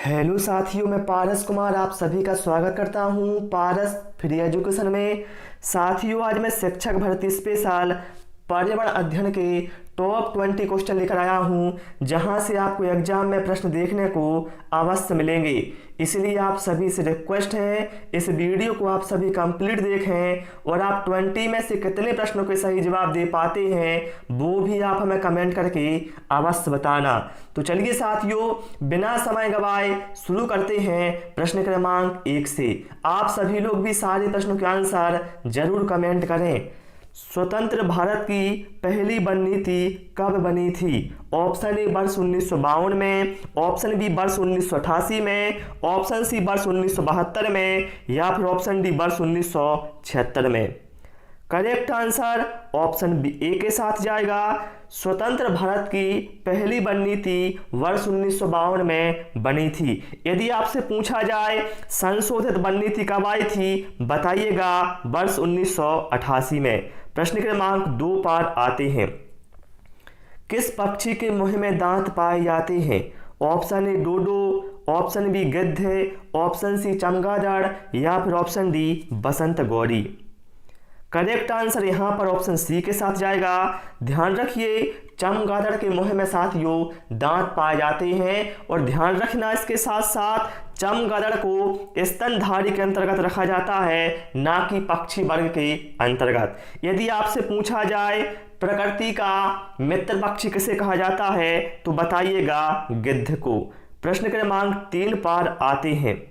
Hello साथियों, मैं पारस कुमार आप सभी का स्वागत करता हूं पारस फ्री एजुकेशन में। साथियों, आज मैं शिक्षक भर्ती स्पेशल पर्यावरण अध्ययन के टॉप 20 क्वेश्चन लेकर आया हूं, जहां से आपको एग्जाम में प्रश्न देखने को अवश्य मिलेंगे। इसलिए आप सभी से रिक्वेस्ट है, इस वीडियो को आप सभी कंप्लीट देखें और आप 20 में से कितने प्रश्नों के सही जवाब दे पाते हैं वो भी आप हमें कमेंट करके अवश्य बताना। तो चलिए साथियों, बिना समय गवाए शुरू करते हैं प्रश्न क्रमांक 1 से। आप सभी लोग भी सारे प्रश्नों के आंसर जरूर कमेंट करें। स्वतंत्र भारत की पहली वन नीति कब बनी थी? ऑप्शन ए वर्ष 1952 में, ऑप्शन बी वर्ष 1988 में, ऑप्शन सी वर्ष 1972 में या फिर ऑप्शन डी वर्ष 1976 में। करेक्ट आंसर ऑप्शन बी ए के साथ जाएगा। स्वतंत्र भारत की पहली वन नीति वर्ष 1952 में बनी थी। यदि आपसे पूछा जाए संशोधित वन नीति कब आई थी, बताइएगा वर्ष 1988 में। प्रश्न क्रमांक 2 पर आते हैं। किस पक्षी के मुंह में दांत पाए जाते हैं? ऑप्शन ए डोडो, ऑप्शन बी गिद्ध, ऑप्शन सी चमगादड़ या फिर ऑप्शन डी बसंत गौरी। करेक्ट आंसर यहाँ पर ऑप्शन सी के साथ जाएगा। ध्यान रखिए, चमगादड़ के मुंह में साथियों दांत पाए जाते हैं और ध्यान रखना इसके साथ साथ चमगादड़ को स्तनधारी के अंतर्गत रखा जाता है, ना कि पक्षी वर्ग के अंतर्गत। यदि आपसे पूछा जाए प्रकृति का मित्र पक्षी किसे कहा जाता है, तो बताइएगा गिद्ध को। प्रश्न क्रमांक 3 पर आते हैं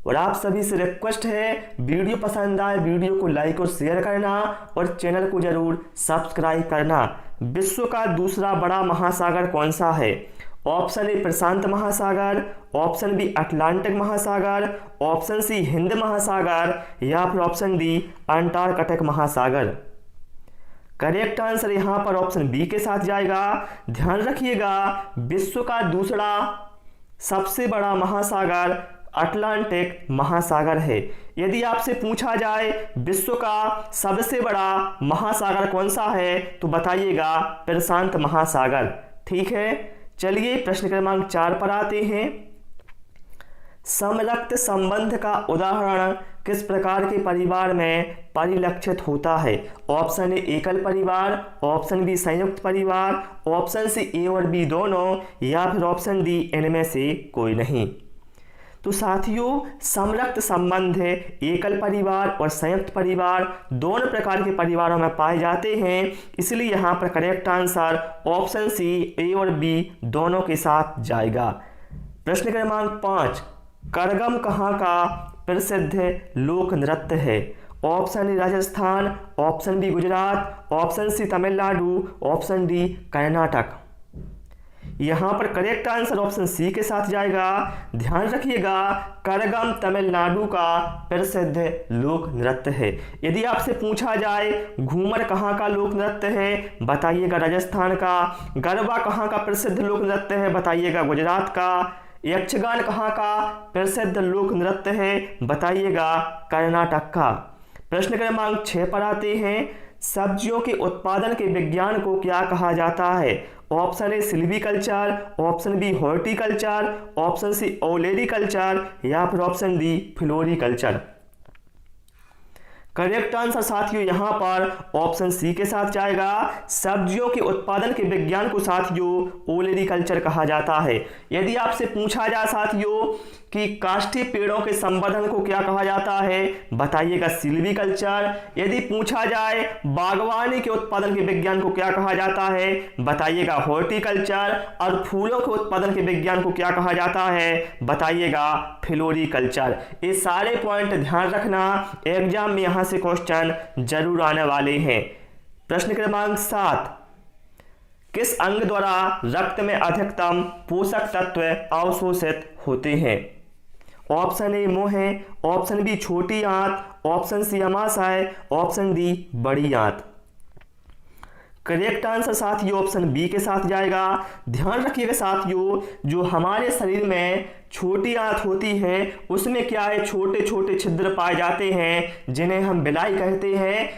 और आप सभी से रिक्वेस्ट है, वीडियो पसंद आए वीडियो को लाइक और शेयर करना और चैनल को जरूर सब्सक्राइब करना। विश्व का दूसरा बड़ा महासागर कौन सा है? ऑप्शन ए प्रशांत महासागर, ऑप्शन बी अटलांटिक महासागर, ऑप्शन सी हिंद महासागर या फिर ऑप्शन डी अंटार्कटिक महासागर। करेक्ट आंसर यहाँ पर ऑप्शन बी के साथ जाएगा। ध्यान रखिएगा, विश्व का दूसरा सबसे बड़ा महासागर अटलांटिक महासागर है। यदि आपसे पूछा जाए विश्व का सबसे बड़ा महासागर कौन सा है, तो बताइएगा प्रशांत महासागर। ठीक है, चलिए प्रश्न क्रमांक 4 पर आते हैं। समरक्त संबंध का उदाहरण किस प्रकार के परिवार में परिलक्षित होता है? ऑप्शन ए एकल परिवार, ऑप्शन बी संयुक्त परिवार, ऑप्शन सी ए और बी दोनों या फिर ऑप्शन डी इनमें से कोई नहीं। तो साथियों, समरक्त संबंध है एकल परिवार और संयुक्त परिवार दोनों प्रकार के परिवारों में पाए जाते हैं, इसलिए यहाँ पर करेक्ट आंसर ऑप्शन सी ए और बी दोनों के साथ जाएगा। प्रश्न क्रमांक 5, करगम कहाँ का प्रसिद्ध लोक नृत्य है? Option A Rajasthan, option B Gujarat, option C Tamil Nadu, option D Karnataka. यहाँ पर करेक्ट आंसर ऑप्शन सी के साथ जाएगा। ध्यान रखिएगा, करगम तमिलनाडु का प्रसिद्ध लोक नृत्य है। यदि आपसे पूछा जाए घूमर कहाँ का लोक नृत्य है, बताइएगा राजस्थान का। गरबा कहाँ का प्रसिद्ध लोक नृत्य है, बताइएगा गुजरात का। यक्षगान कहाँ का प्रसिद्ध लोक नृत्य है, बताइएगा कर्नाटक का। प्रश्न क्रमांक 6 पर आते हैं। सब्जियों के उत्पादन के विज्ञान को क्या कहा जाता है? Option A silviculture, option B horticulture, option C olericulture या फिर option D floriculture. Correct answer साथियों यहाँ पर ऑप्शन सी के साथ जाएगा। सब्जियों के उत्पादन के विज्ञान को साथियों ओलेरीकल्चर कहा जाता है। यदि आपसे पूछा जाए साथियों कि काष्ठीय पेड़ों के संवर्धन को क्या कहा जाता है, बताइएगा सिल्वीकल्चर। यदि पूछा जाए बागवानी के उत्पादन के विज्ञान को क्या कहा जाता है, बताइएगा हॉर्टिकल्चर। और फूलों के उत्पादन के विज्ञान को क्या कहा जाता है, बताइएगा फ्लोरीकल्चर। ये सारे पॉइंट ध्यान रखना, एग्जाम में यहाँ से क्वेश्चन जरूर आने वाले हैं। प्रश्न क्रमांक 7, किस अंग द्वारा रक्त में अधिकतम पोषक तत्व अवशोषित होते हैं? ऑप्शन ए मुंह, ऑप्शन बी छोटी आंत, ऑप्शन सी अमाशय, ऑप्शन डी बड़ी आंत। करेक्ट आंसर साथियों ऑप्शन बी के साथ जाएगा। ध्यान रखिएगा साथियों, जो हमारे शरीर में छोटी आंत होती है उसमें क्या है, छोटे छोटे छिद्र पाए जाते हैं जिन्हें हम बिलाई कहते हैं।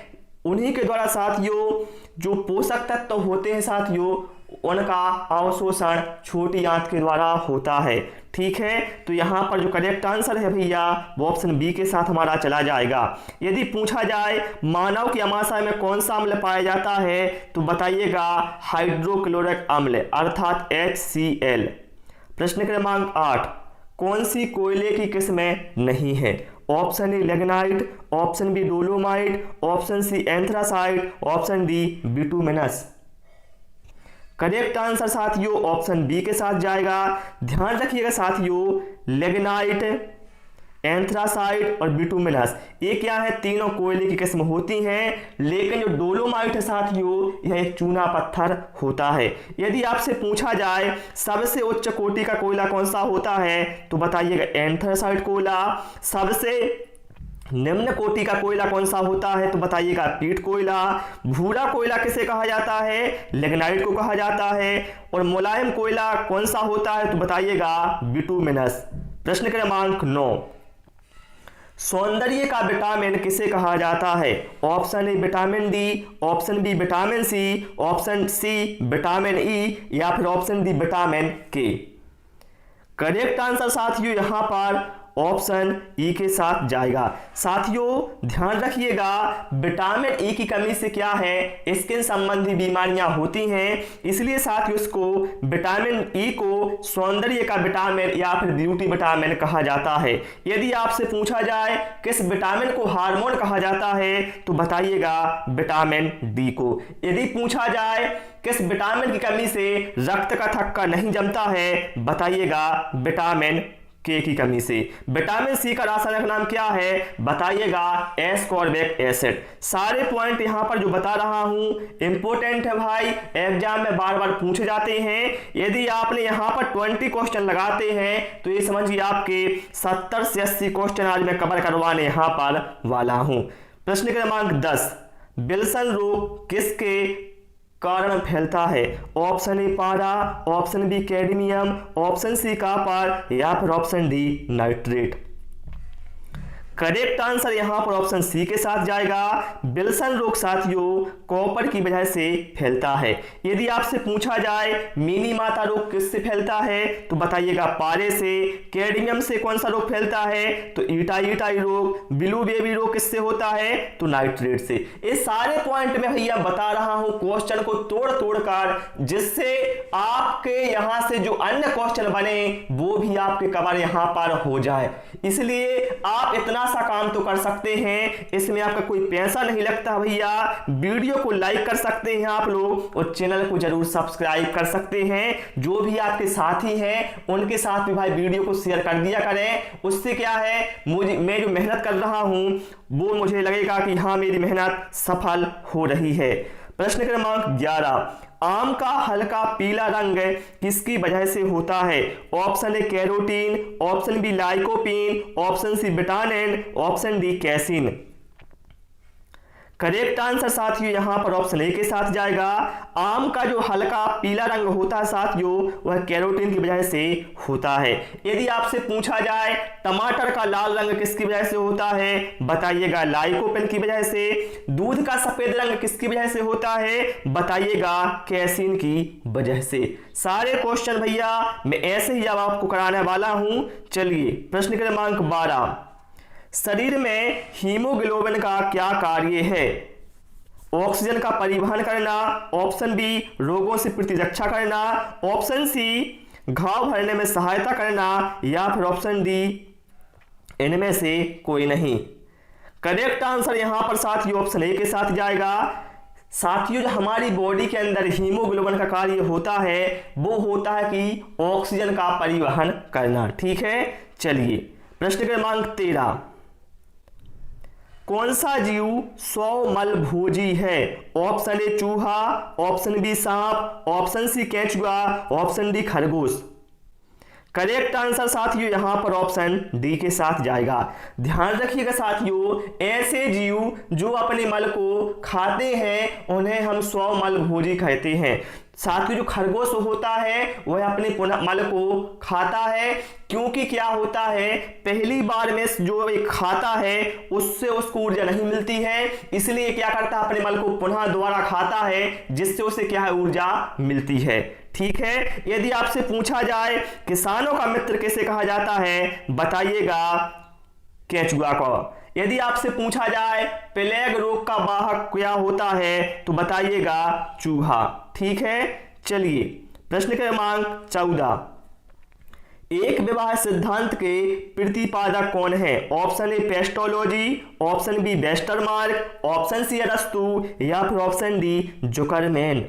उन्हीं के द्वारा साथियों जो पोषक तत्व होते हैं साथियों उनका अवशोषण छोटी आंत के द्वारा होता है। ठीक है, तो यहाँ पर जो करेक्ट आंसर है भैया वो ऑप्शन बी के साथ हमारा चला जाएगा। यदि पूछा जाए मानव की अमाशय में कौन सा अम्ल पाया जाता है तो बताइएगा हाइड्रोक्लोरिक अम्ल अर्थात HCl। प्रश्न क्रमांक 8, कौन सी कोयले की किस्में नहीं है? Option A lignite, option B dolomite, option C anthracite, option D bituminous. Correct answer साथियों ऑप्शन बी के साथ जाएगा। ध्यान रखिएगा साथियों, लिग्नाइट, एंथ्रासाइट और बिटुमिनस ये क्या है? तीनों कोयले की किस्म होती हैं, लेकिन जो डोलोमाइट है साथियों यह एक चूना पत्थर होता है। यदि आपसे पूछा जाए सबसे उच्च कोटि का कोयला कौन सा होता है तो बताइएगा एंथ्रासाइट कोयला। सबसे निम्न कोटि का कोयला कौन सा होता है तो बताइएगा पीट कोयला। भूरा कोयला किसे कहा जाता है? लिग्नाइट को कहा जाता है। और मुलायम कोयला कौन सा होता है तो बताइएगा बिटुमिनस। प्रश्न क्रमांक 9, सौंदर्य का विटामिन किसे कहा जाता है? Option A vitamin D, option B vitamin C, option C vitamin E या फिर option D vitamin K. Correct answer साथियों यहां पर ऑप्शन ई के साथ जाएगा। साथियों ध्यान रखिएगा, विटामिन ई की कमी से क्या है? स्किन संबंधी बीमारियां होती हैं, इसलिए साथियों इसको विटामिन ई को सौंदर्य का विटामिन या फिर ब्यूटी विटामिन कहा जाता है। यदि आपसे पूछा जाए किस विटामिन को हार्मोन कहा जाता है तो बताइएगा विटामिन डी को। यदि पूछा जाए किस विटामिन की कमी से रक्त का थक्का नहीं जमता है बताइएगा विटामिन के की कमी से। विटामिन सी का रासायनिक नाम क्या है बताइएगा एस्कॉर्बिक एसिड। सारे पॉइंट यहां पर जो बता रहा हूं इंपॉर्टेंट है भाई, एग्जाम में बार बार पूछे जाते हैं। यदि आपने यहां पर 20 क्वेश्चन लगाते हैं तो ये समझिए आपके 70 से 80 क्वेश्चन आज मैं कवर करवाने यहां पर वाला हूं। प्रश्न क्रमांक 10, विल्सन रोग किसके कारण फैलता है? ऑप्शन ए पारा, option B cadmium, option C copper या फिर option D nitrate. Correct answer यहां पर ऑप्शन सी के साथ जाएगा। विल्सन रोग साथियों कॉपर की वजह से फैलता है। यदि आपसे पूछा जाए मिनी माता रोग किससे फैलता है तो बताइएगा पारे से। कैडमियम से कौन सा रोग फैलता है तो ईटाई रोग। ब्लू बेबी रोग किससे होता है तो नाइट्रेट से। ये सारे पॉइंट में भैया बता रहा हूं क्वेश्चन को तोड़ कर, जिससे आपके यहां से जो अन्य क्वेश्चन बने वो भी आपके कवर यहां पर हो जाए। इसलिए आप इतना सा काम तो कर सकते हैं, इसमें आपका कोई पैसा नहीं लगता भैया। वीडियो को लाइक कर सकते हैं आप लोग और चैनल को जरूर सब्सक्राइब कर सकते हैं। जो भी आपके साथी हैं उनके साथ भी भाई वीडियो को शेयर कर दिया करें। उससे क्या है मैं जो मेहनत कर रहा हूं वो मुझे लगेगा कि हाँ मेरी मेहनत सफल हो रही है। प्रश्न क्रमांक 11, आम का हल्का पीला रंग किसकी वजह से होता है? Option A carotene, option B lycopene, option C vitamin, option D casein. Correct answer साथियों यहां पर ऑप्शन ए के साथ जाएगा। आम का जो हल्का पीला रंग होता है साथियों वह कैरोटीन की वजह से होता है। यदि आपसे पूछा जाए टमाटर का लाल रंग किसकी वजह से होता है बताइएगा लाइकोपेन की वजह से। दूध का सफेद रंग किसकी वजह से होता है बताइएगा कैसीन की वजह से। सारे क्वेश्चन भैया मैं ऐसे ही अब आपको कराने वाला हूं। चलिए प्रश्न क्रमांक 12, शरीर में हीमोग्लोबिन का क्या कार्य है? ऑक्सीजन का परिवहन करना, ऑप्शन बी रोगों से प्रतिरक्षा करना, ऑप्शन सी घाव भरने में सहायता करना या फिर ऑप्शन डी इनमें से कोई नहीं। करेक्ट आंसर यहां पर साथियों ऑप्शन ए के साथ जाएगा। साथियों जो हमारी बॉडी के अंदर हीमोग्लोबिन का कार्य होता है वो होता है कि ऑक्सीजन का परिवहन करना। ठीक है, चलिए प्रश्न क्रमांक 13, कौन सा जीव स्वमल भोजी है? ऑप्शन ए चूहा, ऑप्शन बी सांप, ऑप्शन सी केंचुआ, ऑप्शन डी खरगोश। करेक्ट आंसर साथियों यहां पर ऑप्शन डी के साथ जाएगा। ध्यान रखिएगा साथियों, ऐसे जीव जो अपने मल को खाते हैं उन्हें हम स्वमल भोजी कहते हैं। साथ ही जो खरगोश होता है वह अपने मल को खाता है, क्योंकि क्या होता है, पहली बार में जो एक खाता है उससे उसको ऊर्जा नहीं मिलती है, इसलिए क्या करता है, अपने मल को पुनः दोबारा खाता है, जिससे उसे क्या है, ऊर्जा मिलती है। ठीक है। यदि आपसे पूछा जाए किसानों का मित्र किसे कहा जाता है, बताइएगा केंचुआ को। यदि आपसे पूछा जाए प्लेग रोग का वाहक क्या होता है, तो बताइएगा चूहा। ठीक है। चलिए प्रश्न क्रमांक 14, एक विवाह सिद्धांत के प्रतिपादक कौन है? ऑप्शन ए पेस्टोलॉजी, option B Westermarck, option C अरस्तु या फिर option D Zuckerman.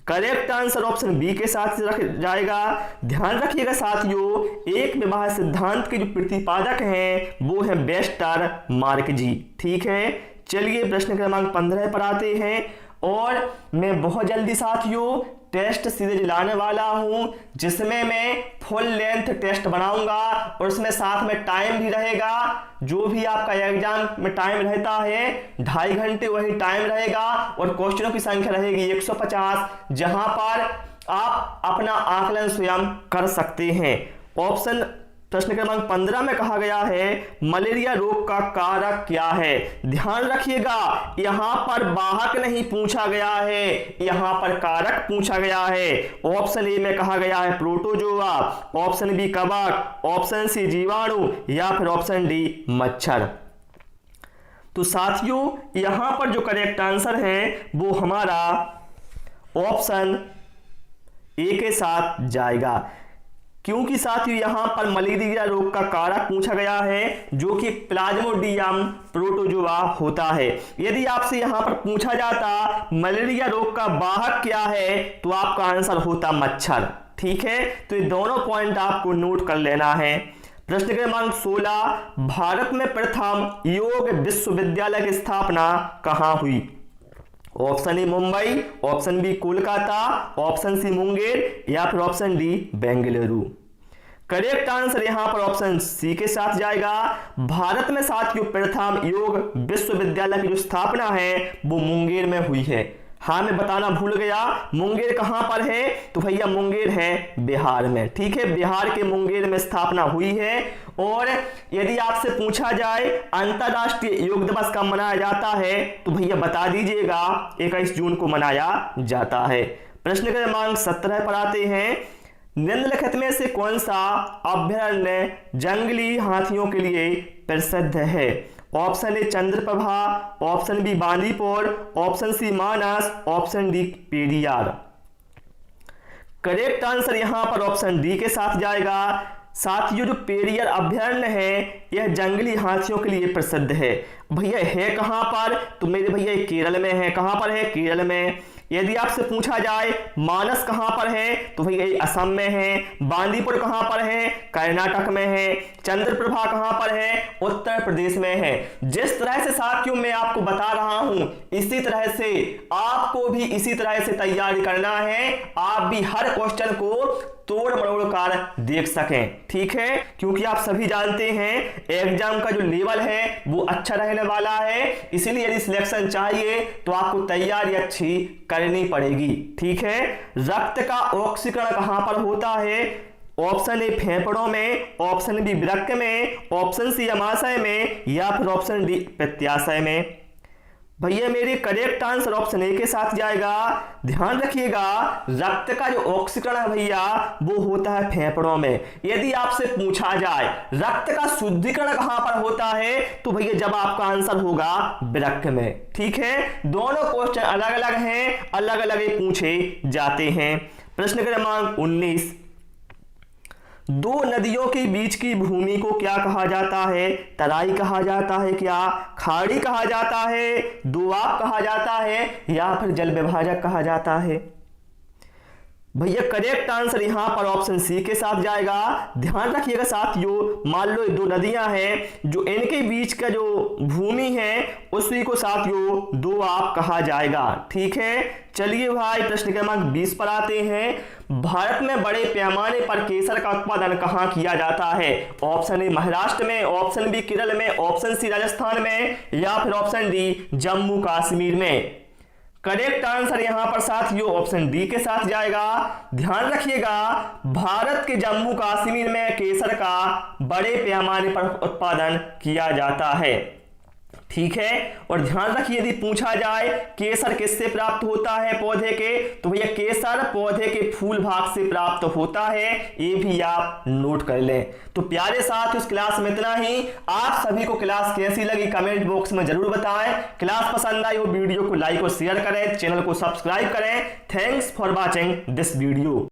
Correct answer option B के साथ रख जाएगा। ध्यान रखिएगा साथियों, एक विवाह सिद्धांत के जो प्रतिपादक हैं वो है वेस्टरमार्क जी। ठीक है। चलिए प्रश्न क्रमांक 15 पर आते हैं, और मैं बहुत जल्दी साथियों टेस्ट सीरीज लाने वाला हूं, जिसमें मैं फुल लेंथ टेस्ट बनाऊंगा और उसमें साथ में टाइम भी रहेगा। जो भी आपका एग्जाम में टाइम रहता है 2.5 घंटे वही टाइम रहेगा, और क्वेश्चनों की संख्या रहेगी 150, जहां पर आप अपना आकलन स्वयं कर सकते हैं। ऑप्शन प्रश्न क्रमांक 15 में कहा गया है मलेरिया रोग का कारक क्या है? ध्यान रखिएगा, यहां पर वाहक नहीं पूछा गया है, यहां पर कारक पूछा गया है। ऑप्शन ए में कहा गया है प्रोटोजोआ, ऑप्शन बी कवक, ऑप्शन सी जीवाणु या फिर ऑप्शन डी मच्छर। तो साथियों यहां पर जो करेक्ट आंसर है वो हमारा ऑप्शन ए के साथ जाएगा, क्योंकि साथियों यहां पर मलेरिया रोग का कारक पूछा गया है, जो कि प्लाज्मोडियम प्रोटोजोआ होता है। यदि आपसे यहां पर पूछा जाता मलेरिया रोग का वाहक क्या है, तो आपका आंसर होता मच्छर। ठीक है। तो ये दोनों पॉइंट आपको नोट कर लेना है। प्रश्न क्रमांक 16, भारत में प्रथम योग विश्वविद्यालय की स्थापना कहां हुई? Option A Mumbai, option B Kolkata, option C Munger या फिर option D Bengaluru. Correct answer यहां पर ऑप्शन सी के साथ जाएगा। भारत में साथियों प्रथम योग विश्वविद्यालय की जो स्थापना है वो मुंगेर में हुई है। हाँ मैं बताना भूल गया, मुंगेर कहां पर है, तो भैया मुंगेर है बिहार में। ठीक है। बिहार के मुंगेर में स्थापना हुई है। और यदि आपसे पूछा जाए अंतरराष्ट्रीय योग दिवस कब मनाया जाता है, तो भैया बता दीजिएगा 21 जून को मनाया जाता है। प्रश्न क्रमांक 17 पर आते हैं, निम्नलिखित में से कौन सा अभयारण्य जंगली हाथियों के लिए प्रसिद्ध है? Option A Chandraprabha, option B Bandipur, option C Manas, option D Periyar. Correct answer यहां पर ऑप्शन डी के साथ जाएगा। साथियों जो पेरियार अभयारण्य है यह जंगली हाथियों के लिए प्रसिद्ध है। भैया है कहां पर, तो मेरे भैया केरल में है। कहां पर है? केरल में। यदि आपसे पूछा जाए मानस कहां पर है, तो भैया असम में है। बांदीपुर कहां पर है? कर्नाटक में है। चंद्रप्रभा कहां पर है? उत्तर प्रदेश में है। जिस तरह से साथियों मैं आपको बता रहा हूं, इसी तरह से आपको भी इसी तरह से तैयारी करना है, आप भी हर क्वेश्चन को तोड़ मरोड़ कर देख सकें। ठीक है। क्योंकि आप सभी जानते हैं एग्जाम का जो लेवल है वो अच्छा रहने वाला है, इसीलिए यदि सिलेक्शन चाहिए तो आपको तैयारी अच्छी करनी पड़ेगी। ठीक है। रक्त का ऑक्सीकरण कहां पर होता है? ऑप्शन ए फेफड़ों में, ऑप्शन बी वृक्क में, ऑप्शन सी अमाशय में या फिर ऑप्शन डी पित्ताशय में। भैया मेरे करेक्ट आंसर ऑप्शन ए के साथ जाएगा। ध्यान रखिएगा, रक्त का जो ऑक्सीकरण है भैया वो होता है फेफड़ों में। यदि आपसे पूछा जाए रक्त का शुद्धिकरण कहां पर होता है, तो भैया जब आपका आंसर होगा वृक्क में। ठीक है। दोनों क्वेश्चन अलग अलग हैं, अलग अलग ही पूछे जाते हैं। प्रश्न क्रमांक 19, दो नदियों के बीच की भूमि को क्या कहा जाता है? तराई कहा जाता है क्या, खाड़ी कहा जाता है, दोआब कहा जाता है या फिर जल विभाजक कहा जाता है? भैया करेक्ट आंसर यहां पर ऑप्शन सी के साथ जाएगा। ध्यान रखिएगा साथियों, मान लो दो नदियां हैं, जो इनके बीच का जो भूमि है उसी को साथियों दोआब कहा जाएगा। ठीक है। चलिए भाई प्रश्न क्रमांक 20 पर आते हैं, भारत में बड़े पैमाने पर केसर का उत्पादन कहां किया जाता है? ऑप्शन ए महाराष्ट्र में, ऑप्शन बी केरल में, ऑप्शन सी राजस्थान में या फिर ऑप्शन डी जम्मू कश्मीर में। करेक्ट आंसर यहां पर साथियों ऑप्शन डी के साथ जाएगा। ध्यान रखिएगा, भारत के जम्मू कश्मीर में केसर का बड़े पैमाने पर उत्पादन किया जाता है। ठीक है, और ध्यान रखिए यदि पूछा जाए केसर किससे प्राप्त होता है पौधे के, तो भैया केसर पौधे के फूल भाग से प्राप्त होता है, ये भी आप नोट कर लें। तो प्यारे साथ इस क्लास में इतना ही। आप सभी को क्लास कैसी लगी कमेंट बॉक्स में जरूर बताएं। क्लास पसंद आई हो वीडियो को लाइक और शेयर करें, चैनल को सब्सक्राइब करें। Thanks for watching this video.